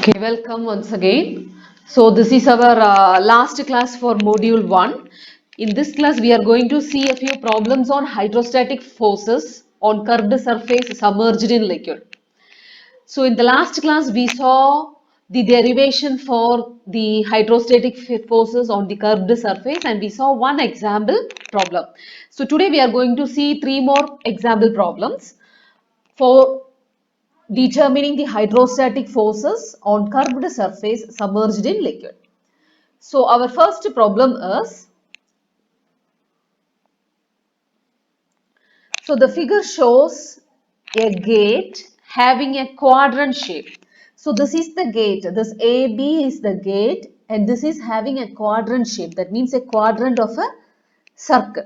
Okay, welcome once again. So this is our last class for module 1. In this class we are going to see a few problems on hydrostatic forces on curved surface submerged in liquid. So in the last class we saw the derivation for the hydrostatic forces on the curved surface and we saw one example problem. So today we are going to see 3 more example problems for determining the hydrostatic forces on curved surface submerged in liquid. So our first problem is, so the figure shows a gate having a quadrant shape. So this is the gate, this AB is the gate and this is having a quadrant shape, that means a quadrant of a circle.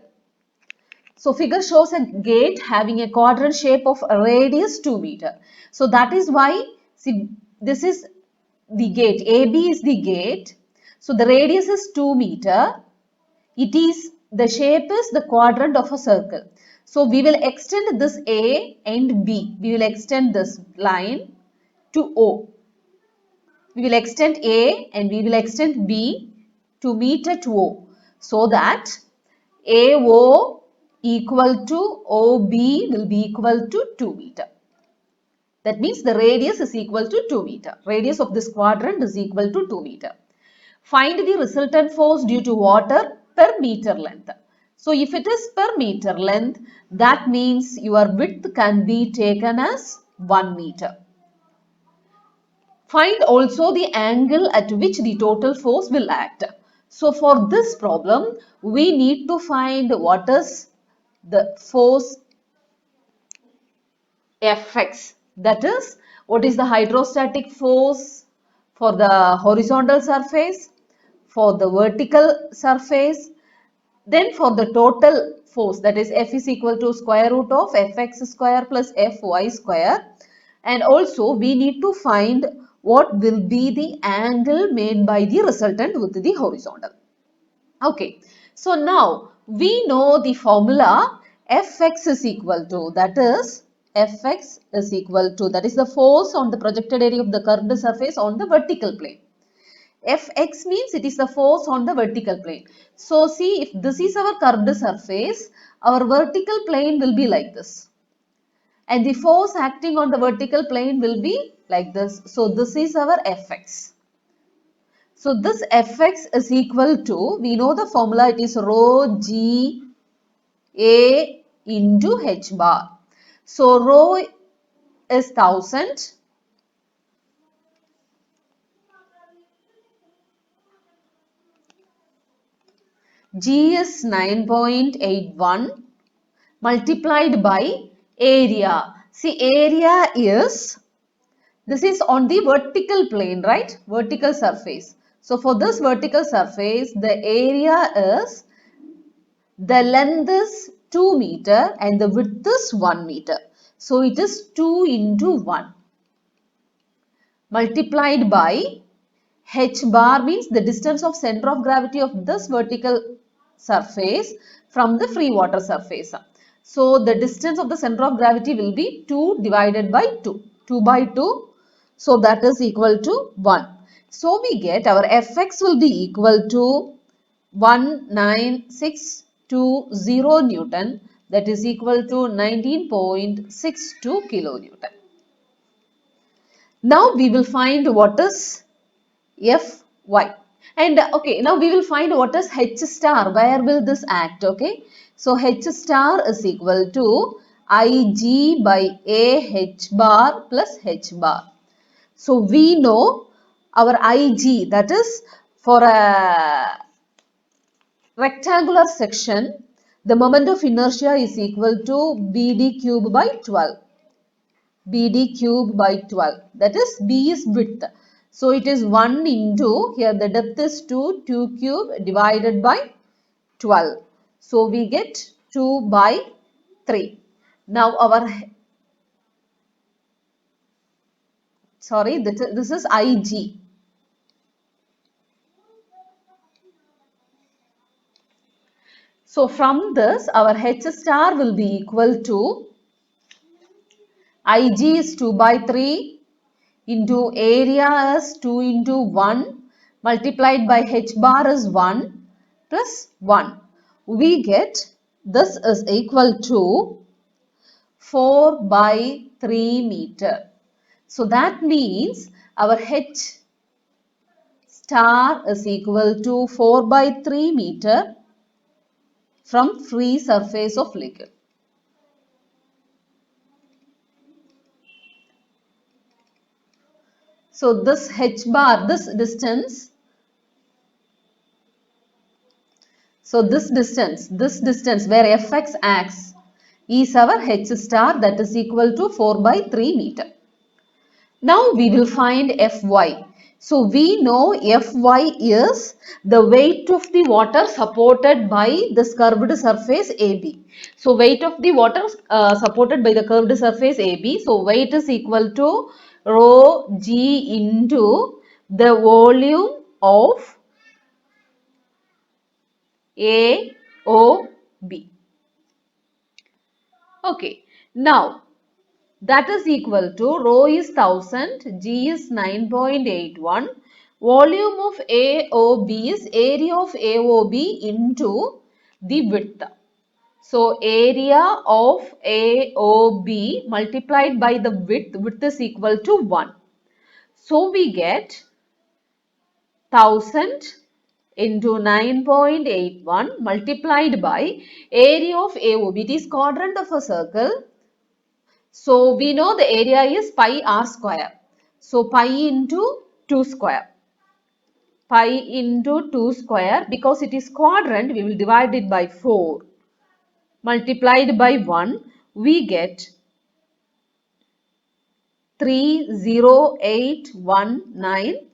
So figure shows a gate having a quadrant shape of a radius 2 meter. So that is why, see, this is the gate, AB is the gate. So the radius is 2 meter. It is, the shape is the quadrant of a circle. So we will extend this A and B. We will extend this line to O. We will extend A and we will extend B to meter to O. So that AO equal to OB will be equal to 2 meter. That means the radius is equal to 2 meter. Radius of this quadrant is equal to 2 meter. Find the resultant force due to water per meter length. So if it is per meter length, that means your width can be taken as 1 meter. Find also the angle at which the total force will act. So for this problem, we need to find what is the force Fx. That is, what is the hydrostatic force for the horizontal surface, for the vertical surface, then for the total force, that is F is equal to square root of Fx square plus Fy square. And also we need to find what will be the angle made by the resultant with the horizontal. Okay, so now we know the formula Fx is equal to, that is Fx is equal to, that is the force on the projected area of the curved surface on the vertical plane. Fx means it is the force on the vertical plane. So see, if this is our curved surface, our vertical plane will be like this. And the force acting on the vertical plane will be like this. So this is our Fx. So this Fx is equal to, we know the formula, it is rho g a into h bar. So rho is 1000. G is 9.81 multiplied by area. See, area is, this is on the vertical plane, right? Vertical surface. So for this vertical surface, the area is, the length is 2 meter and the width is 1 meter. So it is 2 into 1 multiplied by h bar, means the distance of center of gravity of this vertical surface from the free water surface. So the distance of the center of gravity will be 2 divided by 2. 2 by 2. So that is equal to 1. So we get our Fx will be equal to 19620 Newton, that is equal to 19.62 kilonewton. Now we will find what is Fy. And okay, now we will find what is H star. Where will this act? Okay. So H star is equal to Ig by AH bar plus H bar. So we know our Ig, that is for a rectangular section, the moment of inertia is equal to BD cube by 12. BD cube by 12. That is, B is width. So it is 1 into, here the depth is 2, 2 cube divided by 12. So we get 2 by 3. Now our, sorry, this is Ig. So from this, our H star will be equal to, Ig is 2 by 3 into area is 2 into 1 multiplied by h bar is 1 plus 1. We get this is equal to 4 by 3 meter. So that means our h star is equal to 4 by 3 meter from free surface of liquid. So this h bar, this distance, this distance where fx acts is our h star, that is equal to 4 by 3 meter. Now we will find Fy. So we know Fy is the weight of the water supported by this curved surface AB. So weight of the water supported by the curved surface AB. So weight is equal to rho g into the volume of AOB. Okay. Now that is equal to rho is 1000, G is 9.81, volume of AOB is area of AOB into the width. So area of AOB multiplied by the width is equal to 1. So we get 1000 into 9.81 multiplied by area of AOB. It is quadrant of a circle. So we know the area is pi r square. So pi into 2 square. Pi into 2 square, because it is quadrant, we will divide it by 4. Multiplied by 1, we get 30819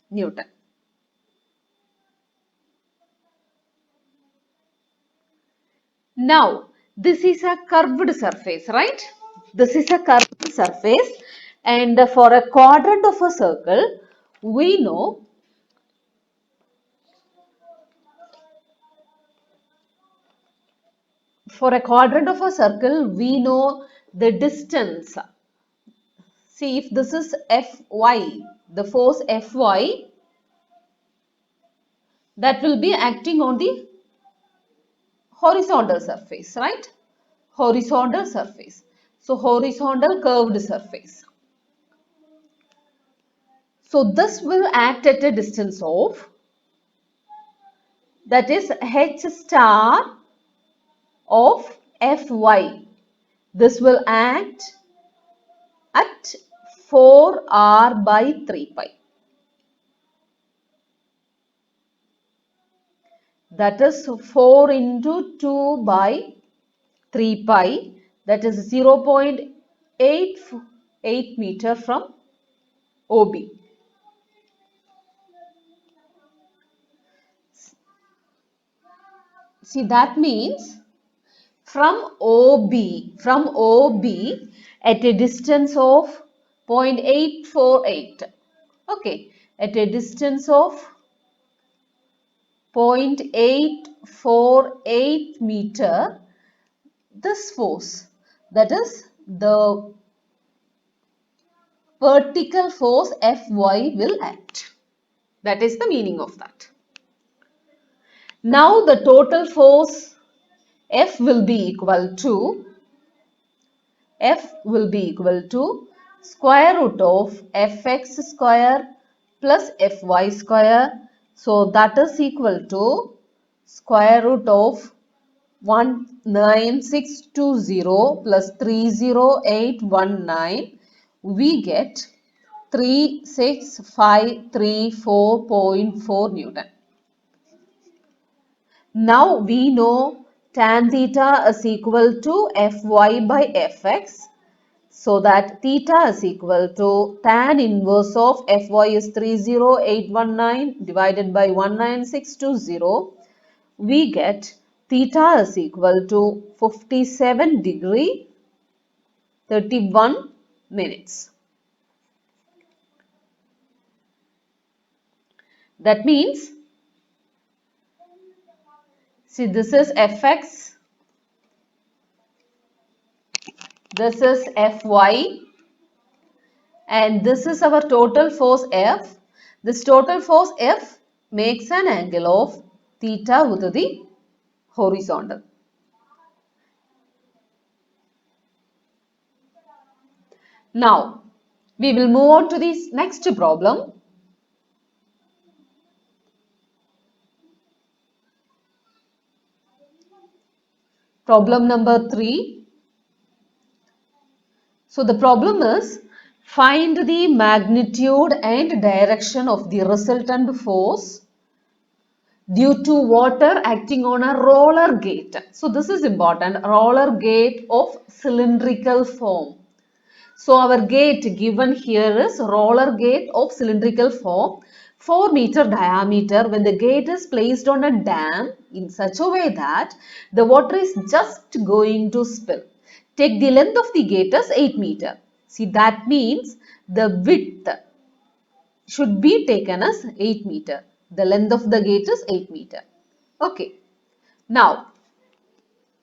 Newton. Now, this is a curved surface, right? This is a curved surface, and for a quadrant of a circle, we know for a quadrant of a circle, we know the distance. See, if this is Fy, the force Fy, that will be acting on the horizontal surface, right? Horizontal surface. So, horizontal curved surface. So, this will act at a distance of, that is h star of Fy. This will act at 4r by 3 pi. That is 4 into 2 by 3 pi, that is 0.88 meter from OB. See, that means from OB at a distance of 0.848. Okay, at a distance of 0.848 meter, this force, that is the vertical force Fy will act. That is the meaning of that. Now the total force F will be equal to square root of Fx square plus Fy square. So that is equal to square root of 19620 plus 30819. We get 36534.4 Newton. Now we know tan theta is equal to Fy by Fx. So that theta is equal to tan inverse of Fy is 30819 divided by 19620. We get theta is equal to 57 degree 31 minutes. That means, see, this is Fx, this is Fy, and this is our total force F. This total force F makes an angle of theta with the horizontal. Now, we will move on to the next problem. Problem number 3. So, the problem is find the magnitude and direction of the resultant force due to water acting on a roller gate. So, this is important. Roller gate of cylindrical form. So our gate given here is roller gate of cylindrical form, 4-meter diameter. When the gate is placed on a dam in such a way that the water is just going to spill. Take the length of the gate as 8-meter. See, that means the width should be taken as 8-meter. The length of the gate is 8-meter. Okay. Now,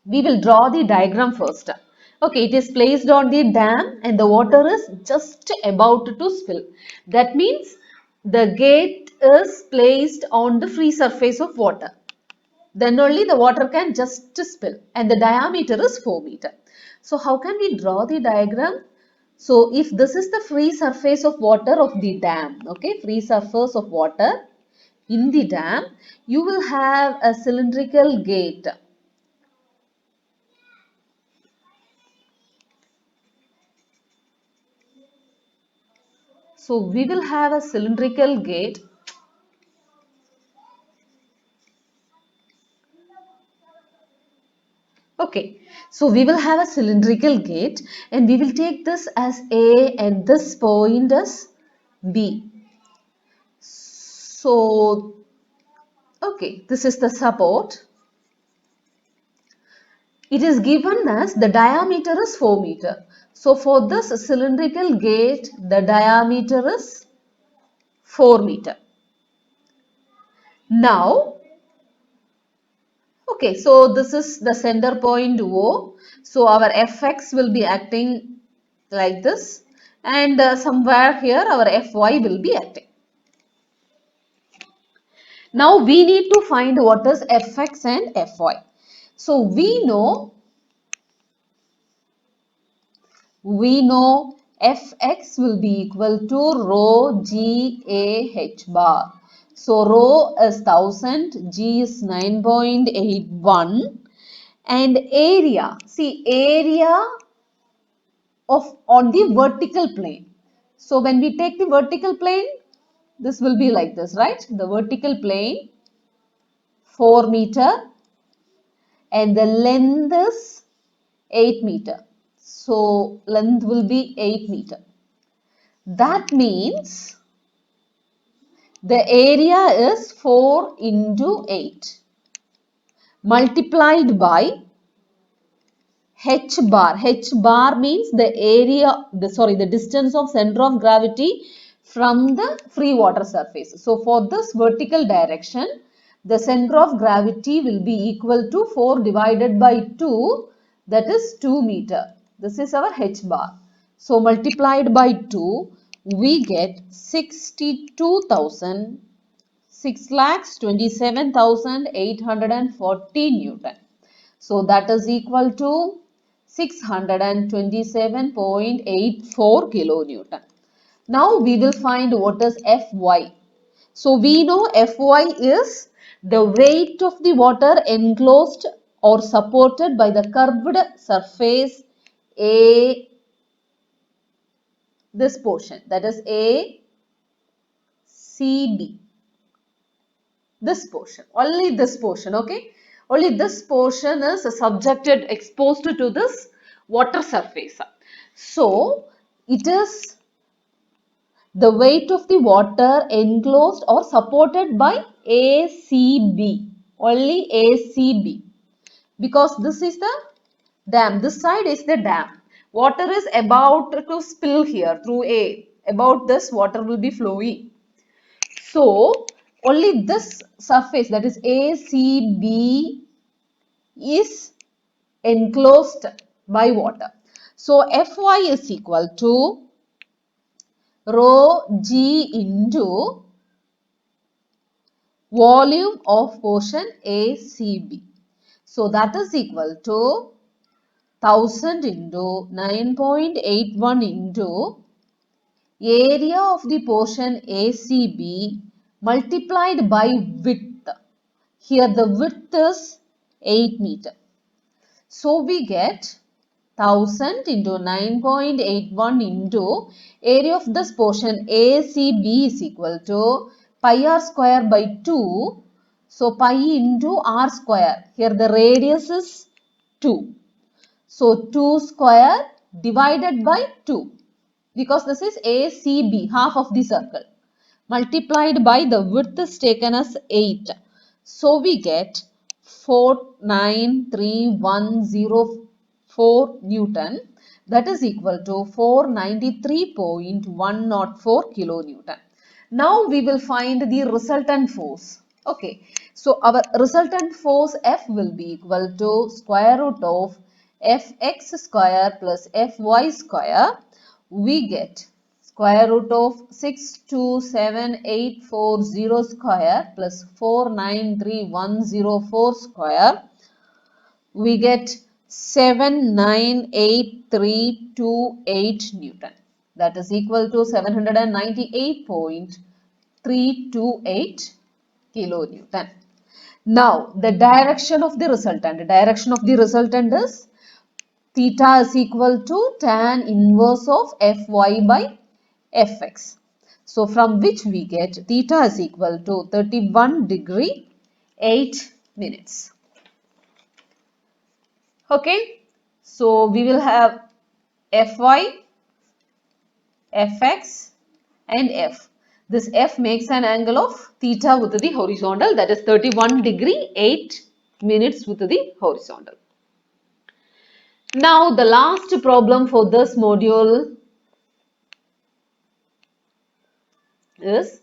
we will draw the diagram first. Okay, it is placed on the dam and the water is just about to spill. That means the gate is placed on the free surface of water. Then only the water can just spill and the diameter is 4 meter. So how can we draw the diagram? So if this is the free surface of water of the dam, okay, free surface of water in the dam, you will have a cylindrical gate. So we will have a cylindrical gate. Okay, so we will have a cylindrical gate and we will take this as A and this point as B. So, okay, this is the support. It is given as the diameter is 4 meter. So for this cylindrical gate, the diameter is 4 meter. Now, okay, so this is the center point O. So our Fx will be acting like this and somewhere here our Fy will be acting. Now we need to find what is Fx and Fy. So we know Fx will be equal to rho G A H bar. So rho is 1000, G is 9.81 and area, see area of on the vertical plane. So when we take the vertical plane, this will be like this, right? The vertical plane 4 meter and the length is 8 meter. So length will be 8 meter. That means the area is 4 into 8 multiplied by H bar. H bar means the area, the distance of center of gravity from the free water surface. So for this vertical direction, the center of gravity will be equal to 4 divided by 2, that is 2 meter. This is our H bar. So multiplied by 2, we get 62,000, 6,27,840 Newton. So that is equal to 627.84 kilonewton. Now we will find what is Fy. So we know Fy is the weight of the water enclosed or supported by the curved surface A, this portion, that is ACB. This portion, only this portion, okay? Only this portion is subjected, exposed to this water surface. So, it is the weight of the water enclosed or supported by ACB, only ACB, because this is the dam, this side is the dam. Water is about to spill here through A, about this water will be flowing. So, only this surface, that is ACB, is enclosed by water. So, Fy is equal to rho g into volume of portion ACB. So that is equal to 1000 into 9.81 into area of the portion ACB multiplied by width. Here the width is 8 meter. So we get 1000 into 9.81 into area of this portion ACB is equal to pi r square by 2. So pi into r square. Here the radius is 2. So 2 square divided by 2, because this is ACB, half of the circle, multiplied by the width is taken as 8. So we get 493,104 Newton, that is equal to 493.104 kilonewton. Now we will find the resultant force. Okay, so our resultant force F will be equal to square root of Fx square plus Fy square. We get square root of 627,840 square plus 493,104 square. We get 798,328 Newton. That is equal to 798.328 kilonewton. Now, the direction of the resultant. The direction of the resultant is theta is equal to tan inverse of Fy by Fx. So, from which we get theta is equal to 31 degree 8 minutes. Okay. So, we will have Fy, Fx and F. This F makes an angle of theta with the horizontal, that is 31 degree 8 minutes with the horizontal. Now, the last problem for this module is,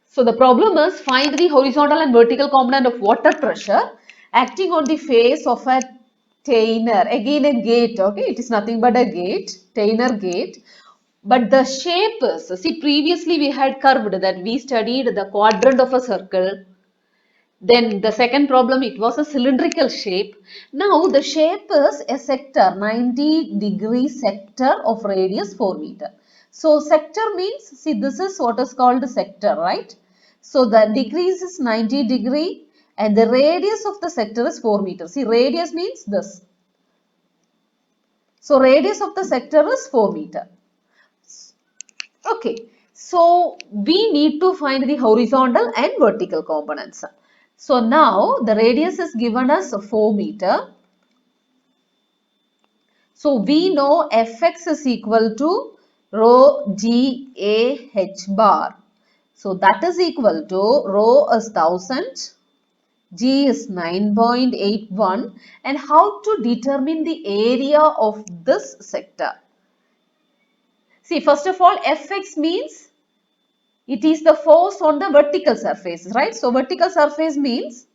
so the problem is find the horizontal and vertical component of water pressure acting on the face of a Tainer. Again a gate, okay, it is nothing but a gate, Tainer gate. But the shape is, see, previously we had curved, that we studied the quadrant of a circle. Then the second problem, it was a cylindrical shape. Now the shape is a sector, 90 degree sector of radius 4 meter. So sector means, see, this is what is called sector, right? So the degrees is 90 degree and the radius of the sector is 4 meters. See, radius means this. So radius of the sector is 4 meter. Okay, so we need to find the horizontal and vertical components. So now the radius is given as 4 meter. So we know Fx is equal to rho g a h bar. So that is equal to rho is 1000, g is 9.81, and how to determine the area of this sector. See, first of all, Fx means it is the force on the vertical surface, right? So vertical surface means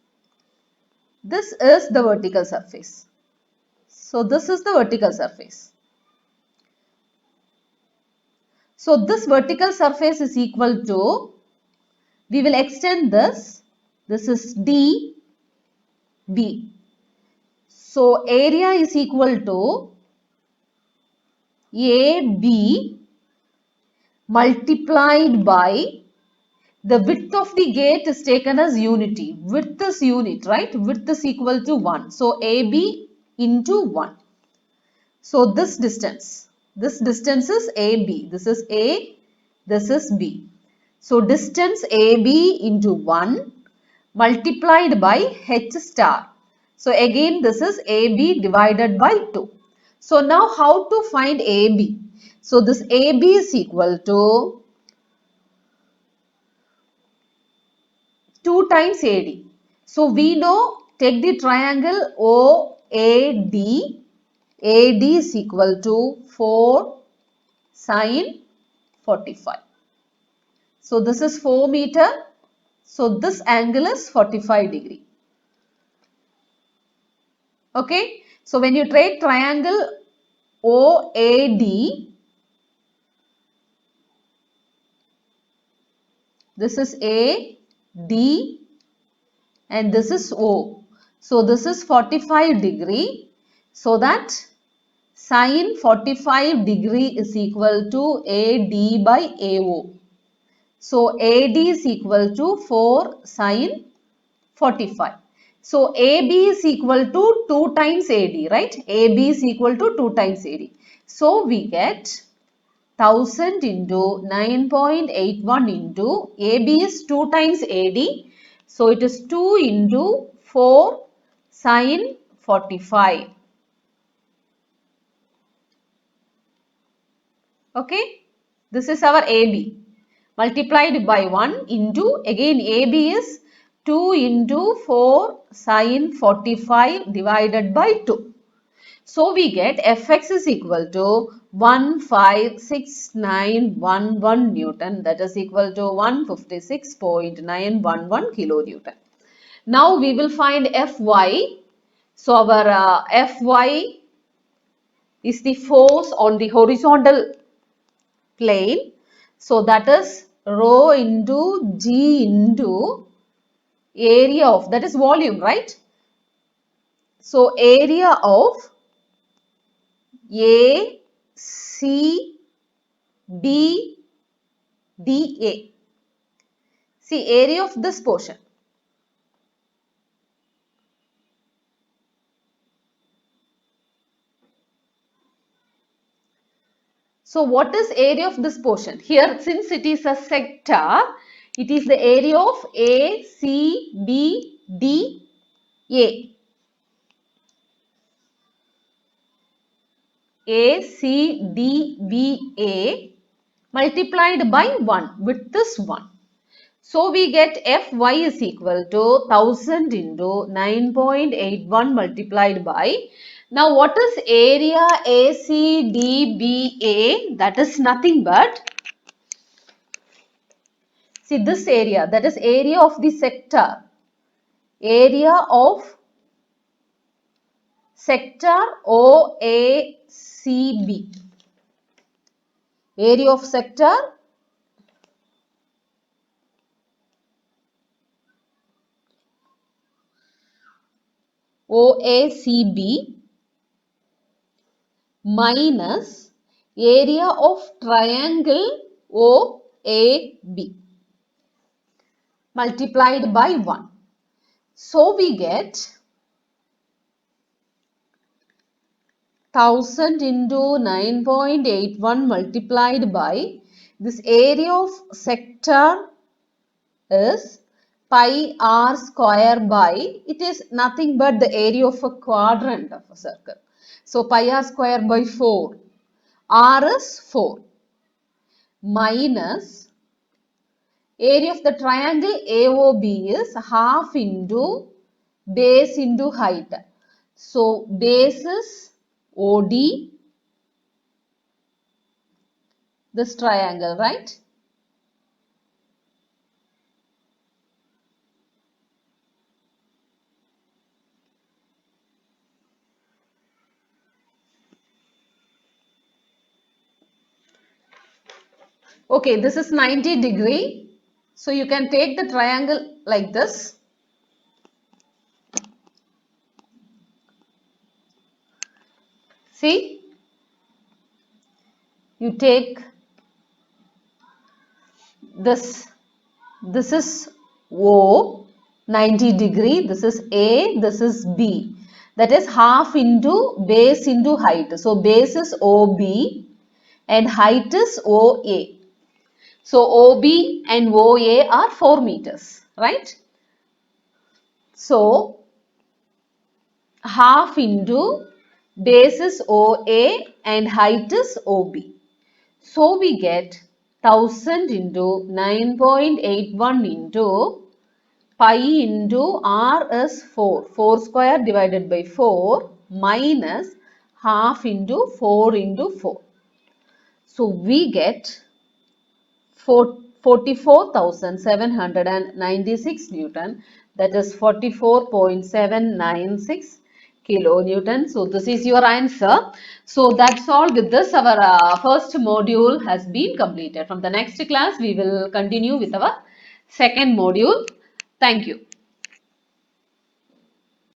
this is the vertical surface. So this is the vertical surface. So this vertical surface is equal to, we will extend this. This is dB. So area is equal to AB multiplied by the width of the gate is taken as unity. Width is unit, right? Width is equal to 1. So AB into 1. So this distance is AB. This is A, this is B. So distance AB into 1 multiplied by H star. So again this is AB divided by 2. So now how to find AB? So this AB is equal to 2 times AD. So we know, take the triangle OAD. AD is equal to 4 sine 45. So this is 4 meter. So this angle is 45 degree. Okay. So when you take triangle OAD, This is A, D and this is O. So this is 45 degree. So that sine 45 degree is equal to AD by AO. So AD is equal to 4 sine 45. So AB is equal to 2 times AD, right? AB is equal to 2 times AD. So we get 1000 into 9.81 into AB is 2 times AD. So it is 2 into 4 sine 45. Okay. This is our AB. Multiplied by 1 into, again AB is 2 into 4 sine 45 divided by 2. So we get Fx is equal to 156911 Newton, that is equal to 156.911 kilonewton. Now we will find Fy. So our Fy is the force on the horizontal plane. So that is rho into G into area of, that is volume, right? So area of A, C, B, D, A. See, area of this portion. So what is area of this portion? Here, since it is a sector, it is the area of A, C, B, D, A. A, C, D, B, A multiplied by 1. Width is 1. So we get Fy is equal to 1000 into 9.81 multiplied by. Now what is area ACDBA? That is nothing but, see this area, that is area of the sector. Area of sector OACB. Area of sector OACB minus area of triangle OAB multiplied by 1. So we get 1000 into 9.81 multiplied by this area of sector is pi r square by, it is nothing but the area of a quadrant of a circle. So pi r square by 4. R is 4 minus area of the triangle AOB is half into base into height. So base is OD, this triangle, right? Okay, this is 90 degree. So you can take the triangle like this. See, you take this is O, 90 degree, this is A, this is B. That is half into base into height. So base is OB and height is OA. So OB and OA are 4 meters, right? So half into base is OA and height is OB. So we get 1000 into 9.81 into pi into r is 4. 4 square divided by 4 minus half into 4 into 4. So we get 44,796 Newton, that is 44.796 kilonewton. So this is your answer. So that's all. With this, our first module has been completed. From the next class we will continue with our second module. Thank you.